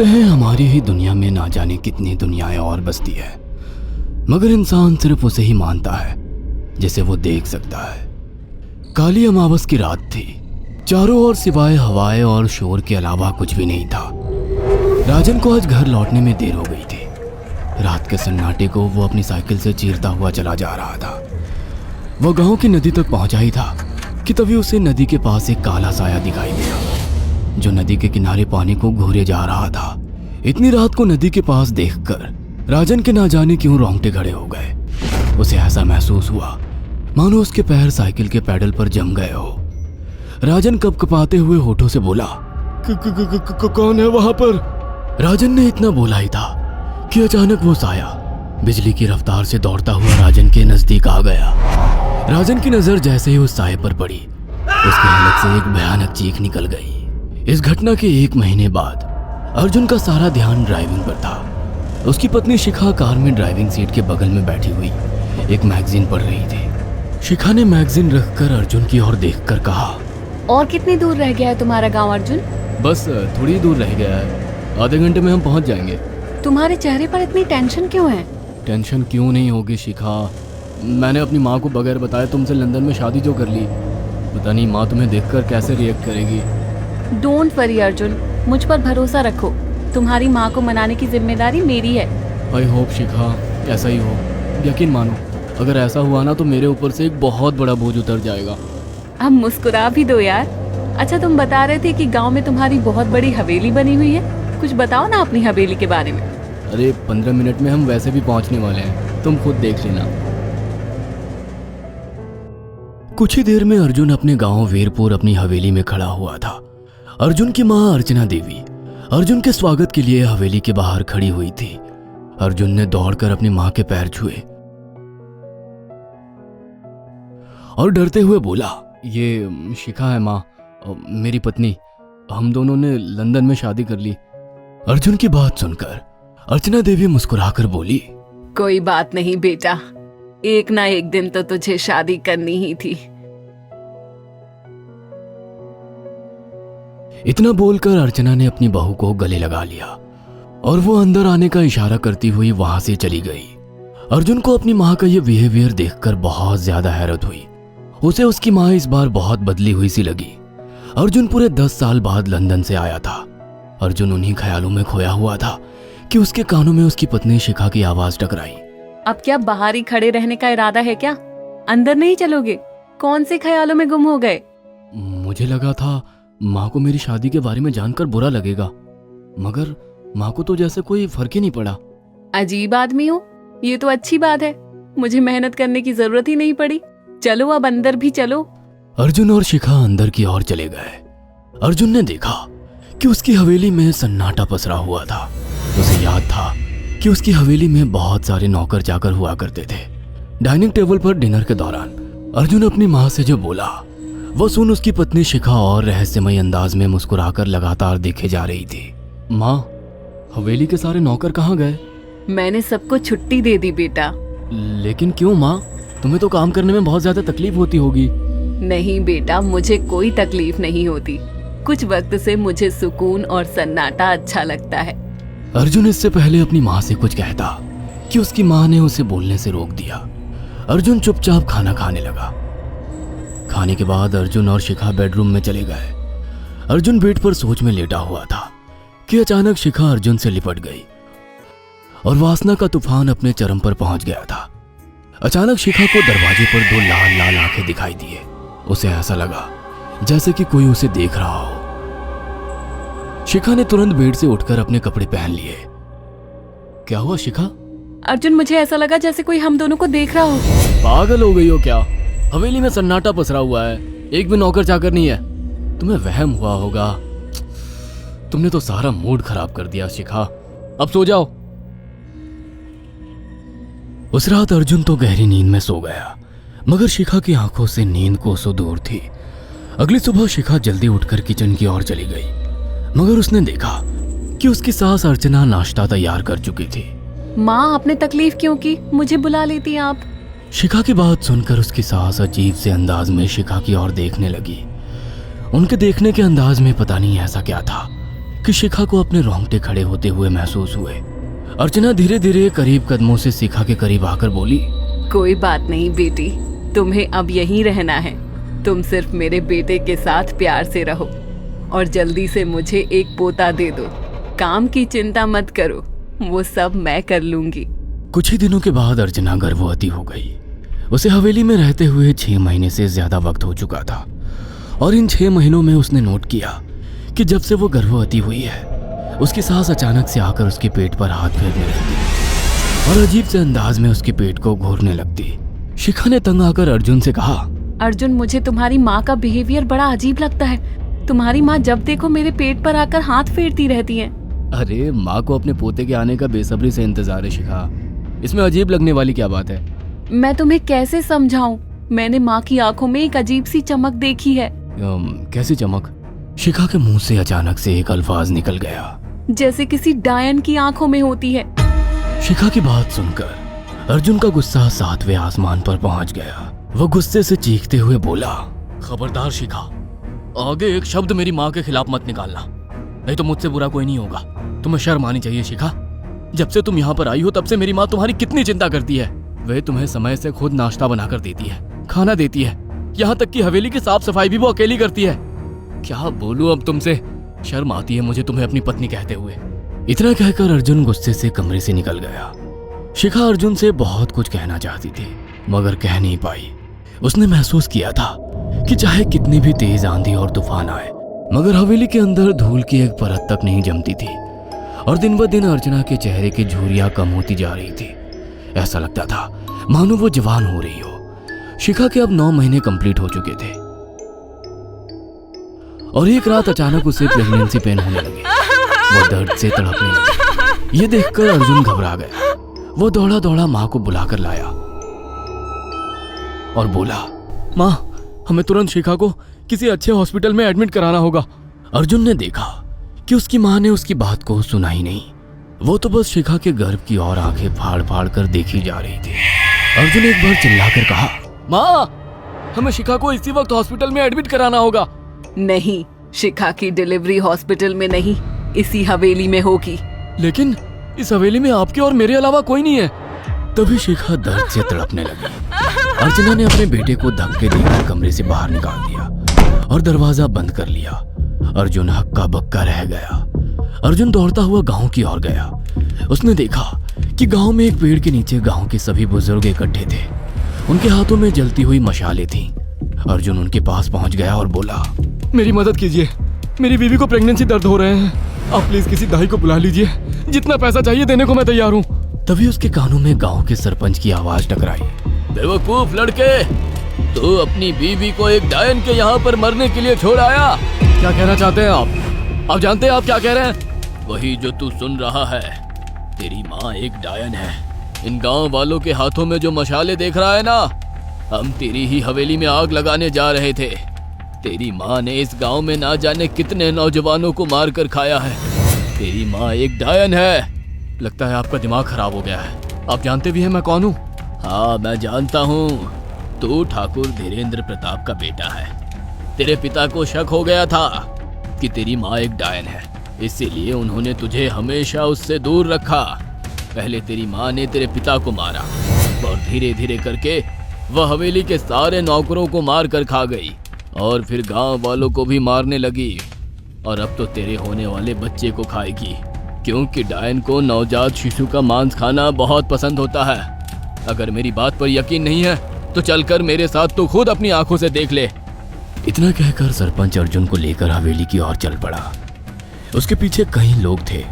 कहते हैं हमारी ही दुनिया में ना जाने कितनी दुनियाएं और बसती है, मगर इंसान सिर्फ उसे ही मानता है जिसे वो देख सकता है। काली अमावस की रात थी। चारों ओर सिवाय हवाएं और शोर के अलावा कुछ भी नहीं था। राजन को आज घर लौटने में देर हो गई थी। रात के सन्नाटे को वो अपनी साइकिल से चीरता हुआ चला जा रहा था। वो गांव की नदी तक पहुंचा ही था कि तभी उसे नदी के पास एक काला साया दिखाई दिया जो नदी के किनारे पानी को घूरे जा रहा था। इतनी रात को नदी के पास देखकर राजन के ना जाने क्यों रोंगटे खड़े हो गए। उसे ऐसा महसूस हुआ मानो उसके पैर साइकिल के पैडल पर जम गए हो। राजन कपकपाते हुए होठों से बोला, कौन है वहां पर? राजन ने इतना बोला ही था कि अचानक वो साया बिजली की रफ्तार से दौड़ता हुआ राजन के नजदीक आ गया। राजन की नजर जैसे ही उस साये पर पड़ी, उसके हलक से एक भयानक चीख निकल गई। इस घटना के 1 महीने बाद अर्जुन का सारा ध्यान ड्राइविंग पर था। उसकी पत्नी शिखा कार में ड्राइविंग सीट के बगल में बैठी हुई एक मैगजीन पढ़ रही थी। शिखा ने मैगजीन रखकर अर्जुन की ओर देखकर कहा, और कितनी दूर रह गया है तुम्हारा गांव अर्जुन? बस थोड़ी दूर रह गया है, आधे घंटे में हम पहुंच जाएंगे। तुम्हारे चेहरे पर इतनी टेंशन क्यों है? टेंशन क्यों नहीं होगी शिखा, मैंने अपनी माँ को बगैर बताए तुमसे लंदन में शादी जो कर ली। पता नहीं माँ तुम्हें देखकर कैसे रिएक्ट करेगी। डोंट वरी अर्जुन, मुझ पर भरोसा रखो। तुम्हारी माँ को मनाने की जिम्मेदारी मेरी है। आई होप शिखा ऐसा ही हो। यकीन मानो अगर ऐसा हुआ ना तो मेरे ऊपर से एक बहुत बड़ा बोझ उतर जाएगा। अब मुस्कुरा भी दो यार। अच्छा, तुम बता रहे थे कि गांव में तुम्हारी बहुत बड़ी हवेली बनी हुई है, कुछ बताओ ना अपनी हवेली के बारे में। अरे 15 मिनट में हम वैसे भी पहुंचने वाले हैं, तुम खुद देख लेना। कुछ ही देर में अर्जुन अपने गांव वीरपुर अपनी हवेली में खड़ा हुआ था। अर्जुन की मां अर्चना देवी अर्जुन के स्वागत के लिए हवेली के बाहर खड़ी हुई थी। अर्जुन ने दौड़कर अपनी मां के पैर छुए और डरते हुए बोला, ये शिखा है मां, मेरी पत्नी। हम दोनों ने लंदन में शादी कर ली। अर्जुन की बात सुनकर अर्चना देवी मुस्कुराकर बोली, कोई बात नहीं बेटा, एक ना एक दिन तो तुझे शादी करनी ही थी। इतना बोलकर अर्चना ने अपनी बहू को गले लगा लिया और वो अंदर आने का इशारा करती हुई वहां से चली गई। अर्जुन को अपनी मां का ये बिहेवियर देखकर बहुत ज्यादा हैरत हुई। उसे उसकी मां इस बार बहुत बदली हुई सी लगी। अर्जुन पूरे 10 साल बाद लंदन से आया था। अर्जुन उन्हीं ख्यालों में खोया हुआ था कि उसके कानों में उसकी पत्नी शिखा की आवाज टकराई। अब क्या बाहर ही खड़े रहने का इरादा है क्या? अंदर नहीं चलोगे? कौन से ख्यालों में गुम हो गए? मुझे लगा था माँ को मेरी शादी के बारे में जानकर बुरा लगेगा, मगर माँ को तो जैसे कोई फर्क ही नहीं पड़ा। अजीब आदमी हो, ये तो अच्छी बात है। मुझे मेहनत करने की जरूरत ही नहीं पड़ी। चलो अब अंदर भी चलो। अर्जुन और शिखा अंदर की ओर चले गए। अर्जुन ने देखा कि उसकी हवेली में सन्नाटा पसरा हुआ था। उसे याद था कि उसकी हवेली में बहुत सारे नौकर चाकर हुआ करते थे। डाइनिंग टेबल पर डिनर के दौरान अर्जुन अपनी माँ से जो बोला वो सुन उसकी पत्नी शिखा और रहस्यमय अंदाज में मुस्कुराकर लगातार देखे जा रही थी। माँ, हवेली के सारे नौकर कहाँ गए? मैंने सबको छुट्टी दे दी बेटा। लेकिन क्यों माँ, तुम्हें तो काम करने में बहुत ज्यादा तकलीफ होती होगी। नहीं बेटा, मुझे कोई तकलीफ नहीं होती। कुछ वक्त से मुझे सुकून और सन्नाटा अच्छा लगता है। अर्जुन इससे पहले अपनी माँ से कुछ कहता कि उसकी माँ ने उसे बोलने से रोक दिया। अर्जुन चुपचाप खाना खाने लगा। खाने के बाद अर्जुन और शिखा बेडरूम में चले गए। अर्जुन बेड पर सोच में लेटा हुआ था कि अचानक शिखा अर्जुन से लिपट गई और वासना का तूफान अपने चरम पर पहुंच गया था। अचानक शिखा को दरवाजे पर 2 लाल लाल आंखें दिखाई दिए। उसे ऐसा लगा जैसे कि कोई उसे देख रहा हो। शिखा ने तुरंत बेड से उठकर अपने कपड़े पहन लिए। क्या हुआ शिखा? अर्जुन, मुझे ऐसा लगा जैसे कोई हम दोनों को देख रहा हो। पागल हो गई हो क्या? हवेली में सन्नाटा पसरा हुआ है, एक भी नौकर चाकर नहीं है। तुम्हें वहम हुआ होगा। तुमने तो सारा मूड खराब कर दिया शिखा, अब सो जाओ। उस रात अर्जुन तो गहरी नींद में सो गया, मगर शिखा की आंखों से नींद कोसों दूर थी। अगली सुबह शिखा जल्दी उठकर किचन की ओर चली गई, मगर उसने देखा कि उसकी सास अर्चना नाश्ता तैयार कर चुकी थी। माँ, आपने तकलीफ क्यों की? मुझे बुला लेती आप। शिखा की बात सुनकर उसकी सास अजीब से अंदाज में शिखा की ओर देखने लगी। उनके देखने के अंदाज में पता नहीं ऐसा क्या था कि कि शिखा को अपने रोंगटे खड़े होते हुए महसूस हुए। अर्चना धीरे धीरे करीब कदमों से शिखा के करीब आकर बोली, कोई बात नहीं बेटी, तुम्हें अब यहीं रहना है। तुम सिर्फ मेरे बेटे के साथ प्यार से रहो और जल्दी से मुझे एक पोता दे दो। काम की चिंता मत करो, वो सब मैं कर लूंगी। कुछ ही दिनों के बाद अर्चना गर्भवती हो गई। उसे हवेली में रहते हुए 6 महीने से ज्यादा वक्त हो चुका था और इन 6 महीनों में उसने नोट किया कि जब से वो गर्भवती हुई है, उसकी सास अचानक से आकर उसके पेट पर हाथ फेरने लगती और अजीब से अंदाज में उसके पेट को घूरने लगती। शिखा ने तंग आकर अर्जुन से कहा, अर्जुन, मुझे तुम्हारी माँ का बिहेवियर बड़ा अजीब लगता है। तुम्हारी माँ जब देखो मेरे पेट पर आकर हाथ फेरती रहती है। अरे माँ को अपने पोते के आने का बेसब्री से इंतजार है शिखा, इसमें अजीब लगने वाली क्या बात है? मैं तुम्हें कैसे समझाऊं? मैंने माँ की आंखों में एक अजीब सी चमक देखी है। कैसी चमक? शिखा के मुंह से अचानक से एक अल्फाज निकल गया, जैसे किसी डायन की आंखों में होती है। शिखा की बात सुनकर अर्जुन का गुस्सा 7वें आसमान पर पहुंच गया। वो गुस्से से चीखते हुए बोला, खबरदार शिखा, आगे एक शब्द मेरी माँ के खिलाफ मत निकालना, नहीं तो मुझसे बुरा कोई नहीं होगा। तुम्हें शर्म आनी चाहिए शिखा। जब से तुम यहाँ पर आई हो तब से मेरी माँ तुम्हारी कितनी चिंता करती है। वह तुम्हें समय से खुद नाश्ता बनाकर देती है, खाना देती है, यहाँ तक कि हवेली की साफ सफाई भी वो अकेली करती है। क्या बोलूं अब तुमसे, शर्म आती है मुझे तुम्हें अपनी पत्नी कहते हुए। इतना कहकर अर्जुन गुस्से से कमरे से निकल गया। शिखा अर्जुन से बहुत कुछ कहना चाहती थी मगर कह नहीं पाई। उसने महसूस किया था कि चाहे कितनी भी तेज आंधी और तूफान आए, मगर हवेली के अंदर धूल की एक परत तक नहीं जमती थी और दिन ब दिन अर्चना के चेहरे की झुर्रियां कम होती जा रही थी। ऐसा लगता था मानो वो जवान हो रही हो। शिखा के अब 9 महीने कंप्लीट हो चुके थे और एक रात अचानक उसे प्रेगनेंसी पेन होने लगे। वो दर्द से तड़पने लगी। ये देखकर अर्जुन घबरा गया। वो दौड़ा दौड़ा माँ को बुलाकर लाया और बोला, माँ, हमें तुरंत शिखा को किसी अच्छे हॉस्पिटल में एडमिट कराना होगा। अर्जुन ने देखा कि उसकी माँ ने उसकी बात को सुना ही नहीं। वो तो बस शिखा के गर्भ की ओर आंखें फाड़ फाड़ कर देखी जा रही थी। अर्जुन एक बार चिल्लाकर कहा, माँ, हमें शिखा को इसी वक्त हॉस्पिटल में एडमिट कराना होगा। नहीं, शिखा की डिलीवरी हॉस्पिटल में नहीं, इसी हवेली में होगी। लेकिन इस हवेली में आपके और मेरे अलावा कोई नहीं है। तभी शिखा दर्द से तड़पने लगी। अर्चना ने अपने बेटे को धक्के देकर कमरे से बाहर निकाल दिया और दरवाजा बंद कर लिया। अर्जुन हक्का बक्का रह गया। अर्जुन दौड़ता हुआ गांव की ओर गया। उसने देखा कि गांव में एक पेड़ के नीचे गांव के सभी बुजुर्ग इकट्ठे थे। उनके हाथों में जलती हुई मशालें थीं। अर्जुन उनके पास पहुंच गया और बोला, मेरी मदद कीजिए, मेरी बीवी को प्रेगनेंसी दर्द हो रहे हैं। आप प्लीज किसी दाई को बुला लीजिए, जितना पैसा चाहिए देने को मैं तैयार हूँ। तभी उसके कानों में गांव के सरपंच की आवाज टकराई, बेवकूफ लड़के, तू अपनी बीवी को एक डायन के यहाँ पर मरने के लिए छोड़ आया। क्या कहना चाहते हैं आप? आप जानते हैं आप क्या कह रहे हैं? वही जो तू सुन रहा है। तेरी माँ एक डायन है। इन गांव वालों के हाथों में जो मशाले देख रहा है ना, हम तेरी ही हवेली में आग लगाने जा रहे थे। तेरी माँ ने इस गांव में ना जाने कितने नौजवानों को मार कर खाया है। तेरी माँ एक डायन है। लगता है आपका दिमाग खराब हो गया है। आप जानते भी हैं मैं कौन हूँ? हाँ, मैं जानता हूँ। तू ठाकुर धीरेन्द्र प्रताप का बेटा है। तेरे पिता को शक हो गया था कि तेरी माँ एक डायन है, इसीलिए उन्होंने तुझे हमेशा उससे दूर रखा। पहले तेरी माँ ने तेरे पिता को मारा और धीरे धीरे करके वह हवेली के सारे नौकरों को मार कर खा गई और फिर गांव वालों को भी मारने लगी। और अब तो तेरे होने वाले बच्चे को खाएगी, क्योंकि डायन को नवजात शिशु का मांस खाना बहुत पसंद होता है। अगर मेरी बात पर यकीन नहीं है तो चलकर मेरे साथ तो खुद अपनी आंखों से देख ले। इतना कहकर सरपंच अर्जुन को लेकर हवेली की ओर चल पड़ा। उसके पीछे कई लोग थे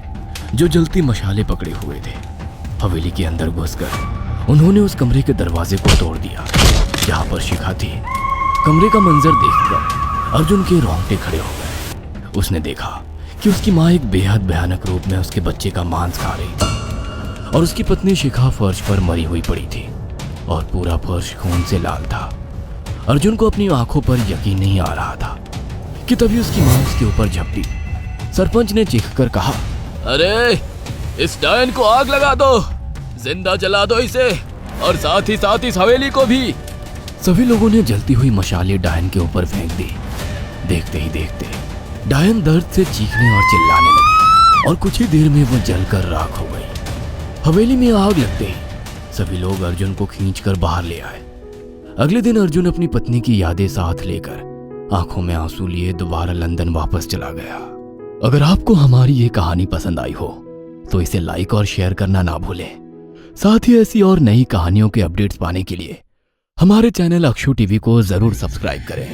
जो जलती मशाले पकड़े हुए थे। हवेली के अंदर घुसकर उन्होंने उस कमरे के दरवाजे को तोड़ दिया जहाँ पर शिखा थी। कमरे का मंजर देखकर अर्जुन के रोंगटे खड़े हो गए। उसने देखा कि उसकी माँ एक बेहद भयानक रूप में उसके बच्चे का मांस खा रही थी और उसकी पत्नी शिखा फर्श पर मरी हुई पड़ी थी और पूरा फर्श खून से लाल था। अर्जुन को अपनी आंखों पर यकीन नहीं आ रहा था कि तभी उसकी माँ उसके ऊपर झपटी। सरपंच ने चीखकर कहा, अरे इस डायन को आग लगा दो, जिंदा जला दो इसे और साथ ही साथ इस हवेली को भी। सभी लोगों ने जलती हुई मशालें डायन के ऊपर फेंक दी। देखते ही देखते डायन दर्द से चीखने और चिल्लाने लगी। और कुछ ही देर में वो जलकर राख हो गई। हवेली में आग लगते ही सभी लोग अर्जुन को खींचकर बाहर ले आए। अगले दिन अर्जुन अपनी पत्नी की यादें साथ लेकर आंखों में आंसू लिए दोबारा लंदन वापस चला गया। अगर आपको हमारी ये कहानी पसंद आई हो तो इसे लाइक और शेयर करना ना भूलें। साथ ही ऐसी और नई कहानियों के अपडेट्स पाने के लिए हमारे चैनल अक्षु टीवी को जरूर सब्सक्राइब करें।